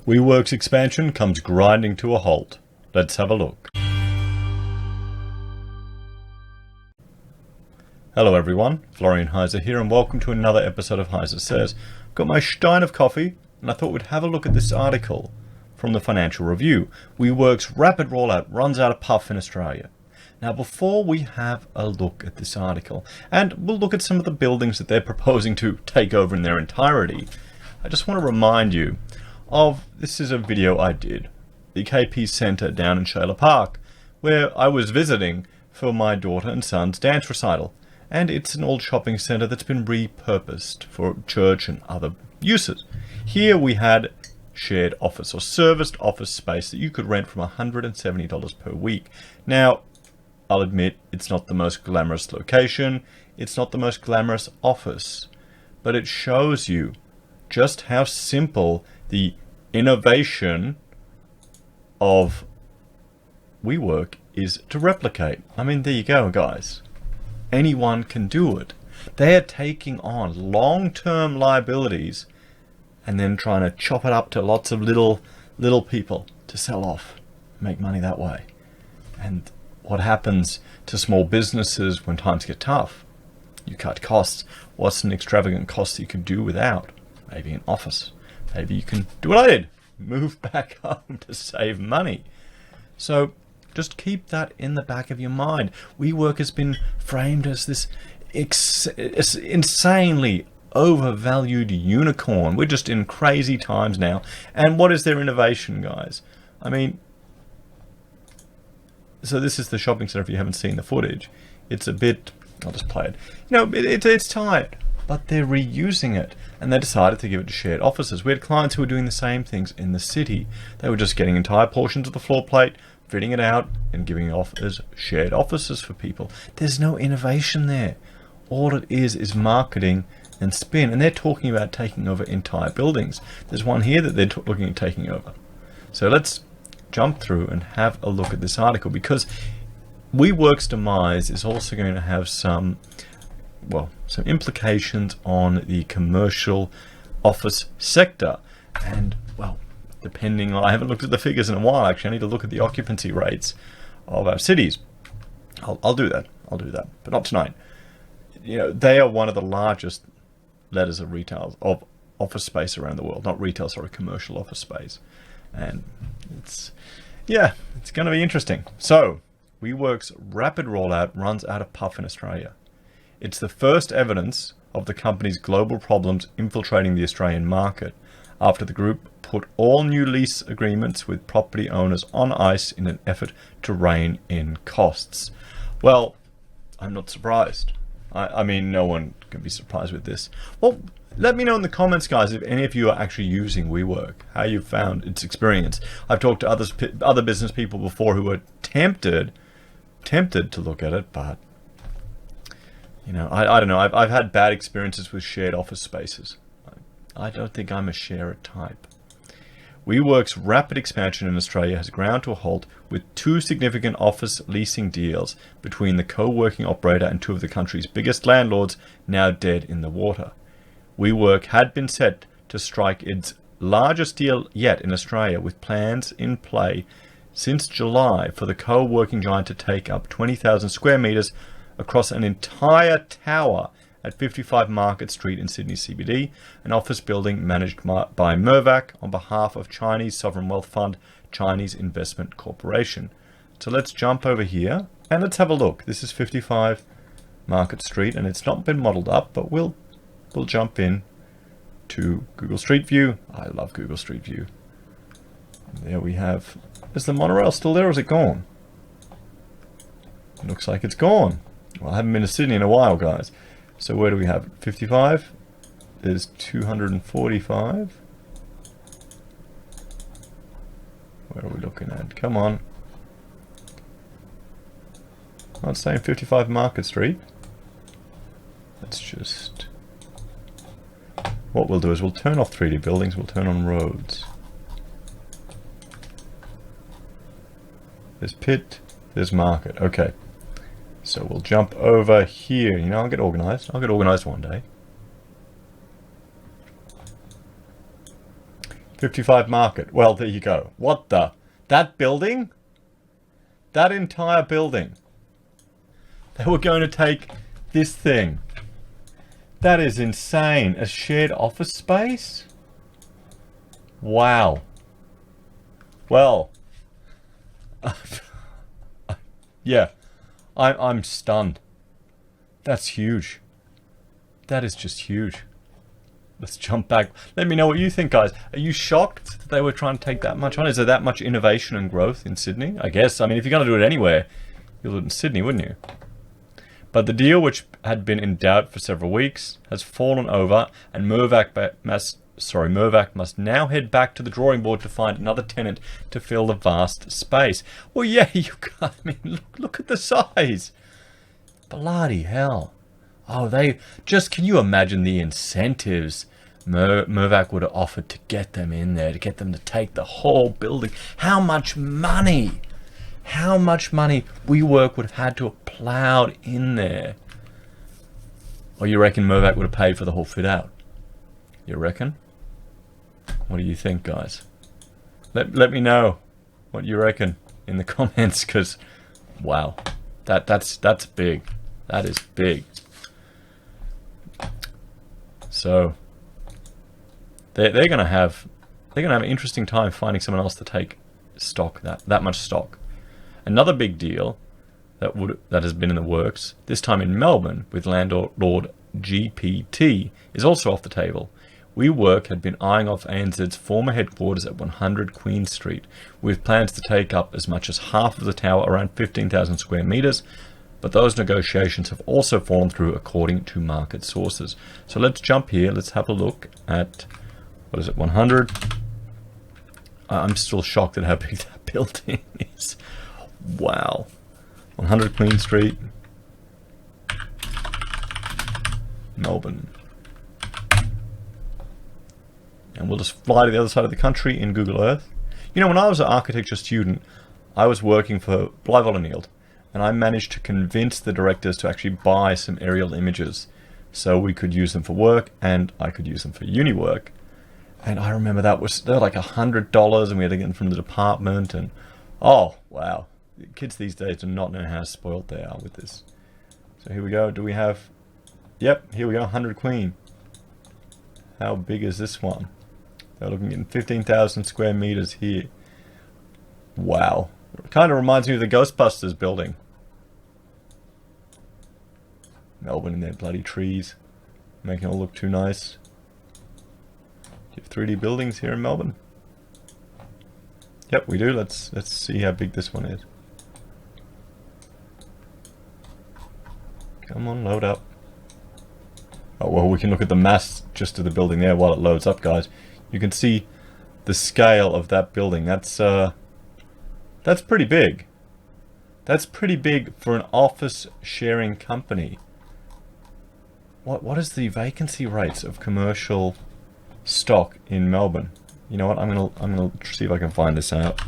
Wework's expansion comes grinding to a halt. Let's have a look. Hello everyone, Florian Heise here, and welcome to another episode of Heise Says. Got my stein of coffee, and I thought we'd have a look at this article from the Financial Review. Wework's rapid rollout runs out of puff in Australia. Now, before we have a look at this article, and we'll look at some of the buildings that they're proposing to take over in their entirety, I just want to remind you of, this is a video I did, the KP Centre down in Shayla Park, where I was visiting for my daughter and son's dance recital. And it's an old shopping centre that's been repurposed for church and other uses. Here we had shared office or serviced office space that you could rent from $170 per week. Now, I'll admit it's not the most glamorous location, it's not the most glamorous office, but it shows you just how simple the innovation of Wework is to replicate. I mean, there you go, guys. Anyone can do it. They are taking on long-term liabilities and then trying to chop it up to lots of little people to sell off, make money that way. And what happens to small businesses when times get tough? You cut costs. What's an extravagant cost you could do without? Maybe an office. Maybe you can do what I did, move back home to save money. So just keep that in the back of your mind. Wework has been framed as this insanely overvalued unicorn. We're just in crazy times now. And what is their innovation, guys? I mean, so this is the shopping center if you haven't seen the footage. It's a bit, I'll just play it. You know, it's tired, but they're reusing it. And they decided to give it to shared offices. We had clients who were doing the same things in the city. They were just getting entire portions of the floor plate, fitting it out, and giving it off as shared offices for people. There's no innovation there. All it is marketing and spin. And they're talking about taking over entire buildings. There's one here that they're looking at taking over. So let's jump through and have a look at this article, because Wework's demise is also going to have some implications on the commercial office sector. And, well, depending on, I haven't looked at the figures in a while, actually. I need to look at the occupancy rates of our cities. I'll do that. But not tonight. You know, they are one of the largest letters of retail, of office space around the world. Not retail, sorry, commercial office space. And it's going to be interesting. So, Wework's rapid rollout runs out of puff in Australia. It's the first evidence of the company's global problems infiltrating the Australian market, after the group put all new lease agreements with property owners on ice in an effort to rein in costs. Well, I'm not surprised. I mean, no one can be surprised with this. Well, let me know in the comments, guys, if any of you are actually using Wework, how you found its experience. I've talked to other business people before who were tempted to look at it, but you know, I don't know. I've had bad experiences with shared office spaces. I don't think I'm a sharer type. Wework's rapid expansion in Australia has ground to a halt, with two significant office leasing deals between the co-working operator and two of the country's biggest landlords now dead in the water. Wework had been set to strike its largest deal yet in Australia, with plans in play since July for the co-working giant to take up 20,000 square metres across an entire tower at 55 Market Street in Sydney CBD, an office building managed by Mirvac on behalf of Chinese sovereign wealth fund Chinese Investment Corporation. So let's jump over here and let's have a look. This is 55 Market Street, and it's not been modelled up, but we'll jump in to Google Street View. I love Google Street View. And there we have. Is the monorail still there, or is it gone? It looks like it's gone. Well, I haven't been to Sydney in a while, guys. So where do we have it? 55. There's 245. Where are we looking at? Come on. I'm not saying 55 Market Street. Let's just... What we'll do is we'll turn off 3D buildings, we'll turn on roads. There's pit, there's market. Okay. So we'll jump over here. You know, I'll get organized. I'll get organized one day. 55 Market. Well, there you go. What the? That building? That entire building. They were going to take this thing. That is insane. A shared office space? Wow. Well. Yeah. I'm stunned. That's huge. That is just huge. Let's jump back. Let me know what you think, guys. Are you shocked that they were trying to take that much on? Is there that much innovation and growth in Sydney? I guess. I mean, if you're going to do it anywhere, you'll do it in Sydney, wouldn't you? But the deal, which had been in doubt for several weeks, has fallen over, and Mervac must now head back to the drawing board to find another tenant to fill the vast space. Well, yeah, you got. I mean, look at the size. Bloody hell. Oh, they just, can you imagine the incentives Mervac would have offered to get them in there, to get them to take the whole building? How much money? How much money Wework would have had to have ploughed in there? Or you reckon Mervac would have paid for the whole fit out? You reckon? What do you think, guys? Let me know what you reckon in the comments, because wow, that's big. That is big. So they're gonna have an interesting time finding someone else to take stock, that much stock. Another big deal that has been in the works, this time in Melbourne with landlord GPT, is also off the table. Wework had been eyeing off ANZ's former headquarters at 100 Queen Street, with plans to take up as much as half of the tower, around 15,000 square metres, but those negotiations have also fallen through according to market sources. So let's jump here, let's have a look at, what is it, 100? I'm still shocked at how big that building is. Wow. 100 Queen Street, Melbourne. And we'll just fly to the other side of the country in Google Earth. You know, when I was an architecture student, I was working for Blythe Neild, and I managed to convince the directors to actually buy some aerial images so we could use them for work and I could use them for uni work. And I remember they were like $100 and we had to get them from the department, and oh wow, kids these days do not know how spoiled they are with this. So here we go. Do we have, yep, here we go, 100 Queen. How big is this one? They're looking at 15,000 square meters here. Wow. It kind of reminds me of the Ghostbusters building. Melbourne in their bloody trees, making it all look too nice. Do you have 3D buildings here in Melbourne? Yep, we do. Let's see how big this one is. Come on, load up. Oh, well, we can look at the mass just of the building there while it loads up, guys. You can see the scale of that building. That's pretty big. That's pretty big for an office sharing company. What is the vacancy rates of commercial stock in Melbourne? You know what? I'm gonna see if I can find this out.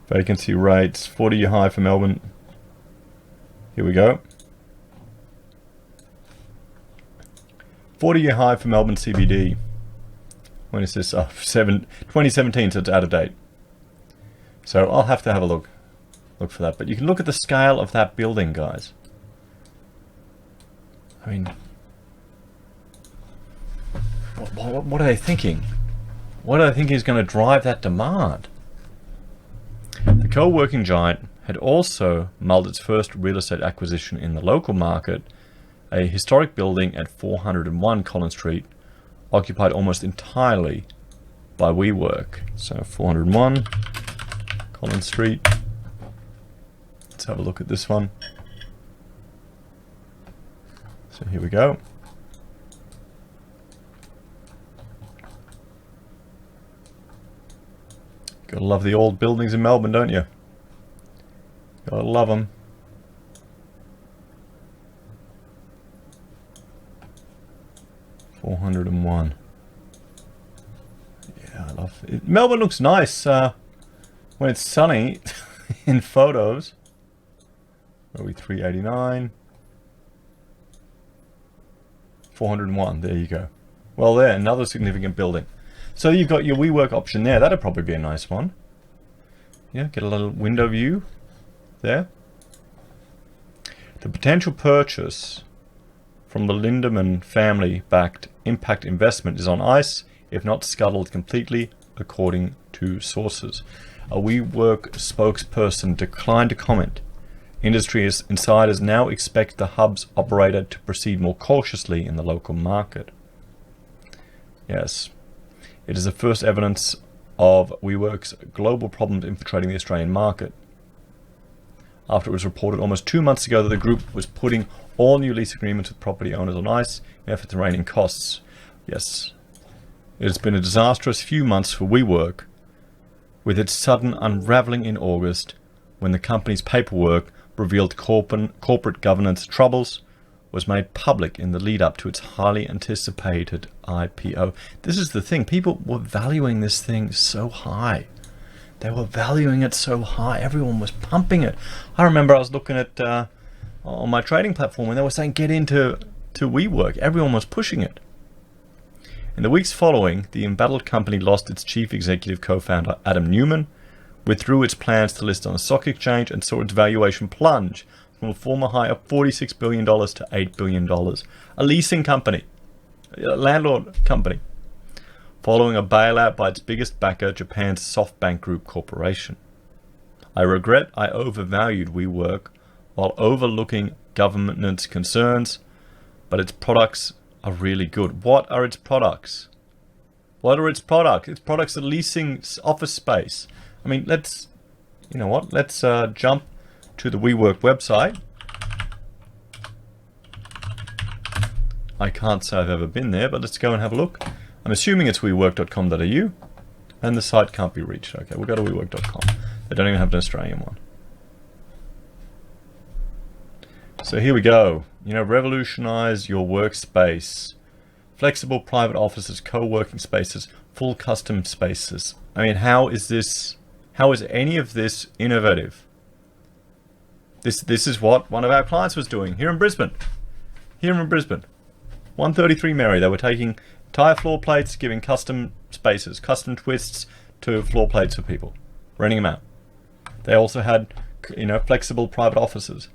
Vacancy rates, 40-year high for Melbourne. Here we go. 40-year high for Melbourne CBD. When is this? 2017, so it's out of date. So I'll have to have a look for that. But you can look at the scale of that building, guys. I mean, what are they thinking? What do they think is going to drive that demand? The co-working giant had also mulled its first real estate acquisition in the local market, a historic building at 401 Collins Street, occupied almost entirely by Wework. So 401 Collins Street. Let's have a look at this one. So here we go. Gotta love the old buildings in Melbourne, don't you? Gotta love them. $401. Yeah, I stuff. Melbourne looks nice when it's sunny in photos. Where are we? 389. 401. There you go. Well, there, another significant building. So you've got your WeWork option there. That'd probably be a nice one. Yeah, get a little window view there. The potential purchase from the Lindemann family-backed impact investment is on ice, if not scuttled completely, according to sources. A WeWork spokesperson declined to comment. Industry insiders now expect the hub's operator to proceed more cautiously in the local market. Yes, it is the first evidence of WeWork's global problems infiltrating the Australian market. After it was reported almost 2 months ago that the group was putting all new lease agreements with property owners on ice in effort to rein in costs. Yes, it has been a disastrous few months for WeWork, with its sudden unravelling in August when the company's paperwork revealed corporate governance troubles was made public in the lead up to its highly anticipated IPO. This is the thing, people were valuing this thing so high. They were valuing it so high. Everyone was pumping it. I remember I was looking at on my trading platform when they were saying get into WeWork. Everyone was pushing it. In the weeks following, the embattled company lost its chief executive co-founder Adam Newman, withdrew its plans to list on a stock exchange, and saw its valuation plunge from a former high of $46 billion to $8 billion. A leasing company, a landlord company, following a bailout by its biggest backer, Japan's SoftBank Group Corporation. I regret I overvalued WeWork while overlooking governance concerns, but its products are really good. What are its products? What are its products? Its products are leasing office space. I mean, let's jump to the WeWork website. I can't say I've ever been there, but let's go and have a look. I'm assuming it's wework.com.au, and the site can't be reached. Okay, we'll go to wework.com. They don't even have an Australian one. So here we go. Revolutionize your workspace. Flexible private offices, co-working spaces, full custom spaces. I mean, how is any of this innovative? This is what one of our clients was doing here in Brisbane. 133 Mary, they were taking entire floor plates, giving custom spaces, custom twists to floor plates for people, renting them out. They also had, flexible private offices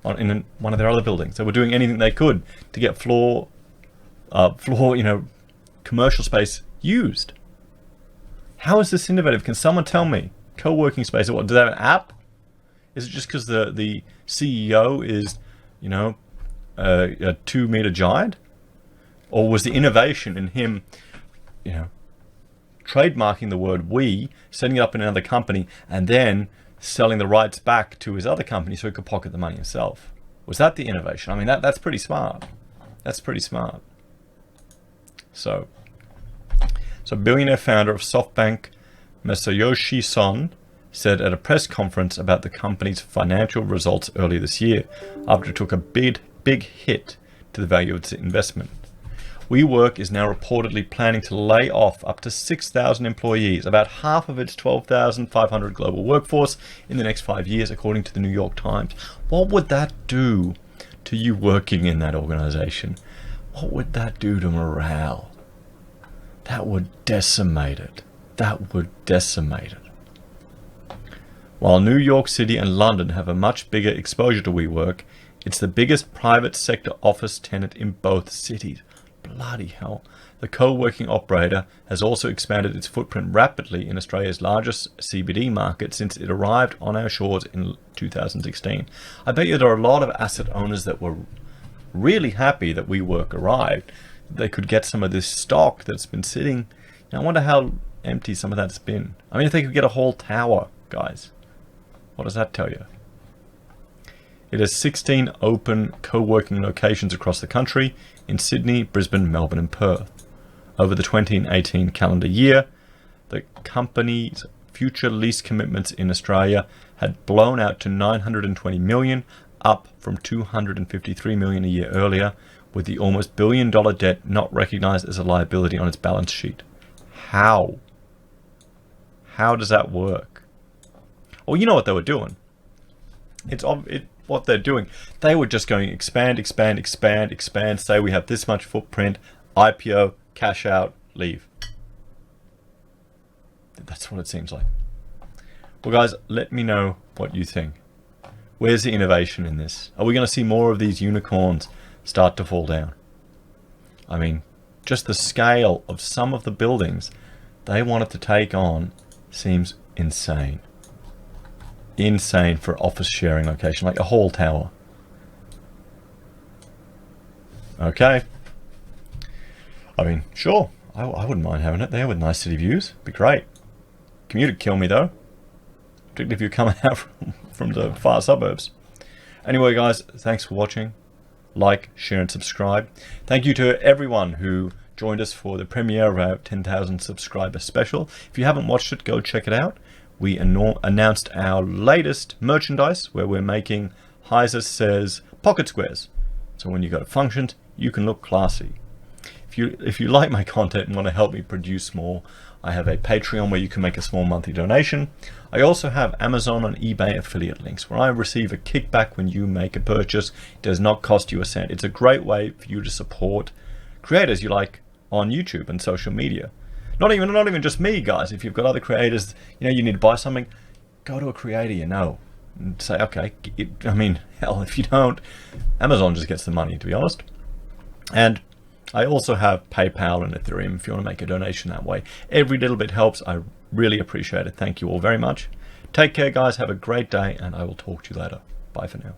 in one of their other buildings. They were doing anything they could to get floor, commercial space used. How is this innovative? Can someone tell me? Co-working space, what, do they have an app? Is it just because the CEO is, a 2-meter giant? Or was the innovation in him, trademarking the word we, setting it up in another company, and then selling the rights back to his other company so he could pocket the money himself? Was that the innovation? I mean, that's pretty smart. That's pretty smart. So billionaire founder of SoftBank, Masayoshi Son, said at a press conference about the company's financial results earlier this year, after it took a big hit to the value of its investment. WeWork is now reportedly planning to lay off up to 6,000 employees, about half of its 12,500 global workforce, in the next 5 years, according to the New York Times. What would that do to you working in that organization? What would that do to morale? That would decimate it. While New York City and London have a much bigger exposure to WeWork, it's the biggest private sector office tenant in both cities. Bloody hell. The co-working operator has also expanded its footprint rapidly in Australia's largest CBD market since it arrived on our shores in 2016. I bet you there are a lot of asset owners that were really happy that WeWork arrived. They could get some of this stock that's been sitting. I wonder how empty some of that's been. I mean, if they could get a whole tower, guys, what does that tell you? It has 16 open co-working locations across the country in Sydney, Brisbane, Melbourne and Perth. Over the 2018 calendar year, the company's future lease commitments in Australia had blown out to $920 million, up from $253 million a year earlier, with the almost $1 billion debt not recognised as a liability on its balance sheet. How? How does that work? Well, you know what they were doing. What they're doing. They were just going expand, expand, expand, expand. Say we have this much footprint, IPO, cash out, leave. That's what it seems like. Well, guys, let me know what you think. Where's the innovation in this? Are we going to see more of these unicorns start to fall down? I mean, just the scale of some of the buildings they wanted to take on seems insane. Insane for office sharing location, like a hall tower. Okay. I mean, sure, I wouldn't mind having it there with nice city views. Be great. Commute would kill me though, particularly if you're coming out from the far suburbs. Anyway, guys, thanks for watching. Like, share, and subscribe. Thank you to everyone who joined us for the premiere of our 10,000 subscriber special. If you haven't watched it, go check it out. We announced our latest merchandise where we're making Heise Says pocket squares. So when you go to functions, you can look classy. If you like my content and want to help me produce more, I have a Patreon where you can make a small monthly donation. I also have Amazon and eBay affiliate links where I receive a kickback when you make a purchase. It does not cost you a cent. It's a great way for you to support creators you like on YouTube and social media. Not even just me, guys. If you've got other creators, you need to buy something, go to a creator you know and say, okay, hell, if you don't, Amazon just gets the money, to be honest. And I also have PayPal and Ethereum if you want to make a donation that way. Every little bit helps. I really appreciate it. Thank you all very much. Take care, guys. Have a great day, and I will talk to you later. Bye for now.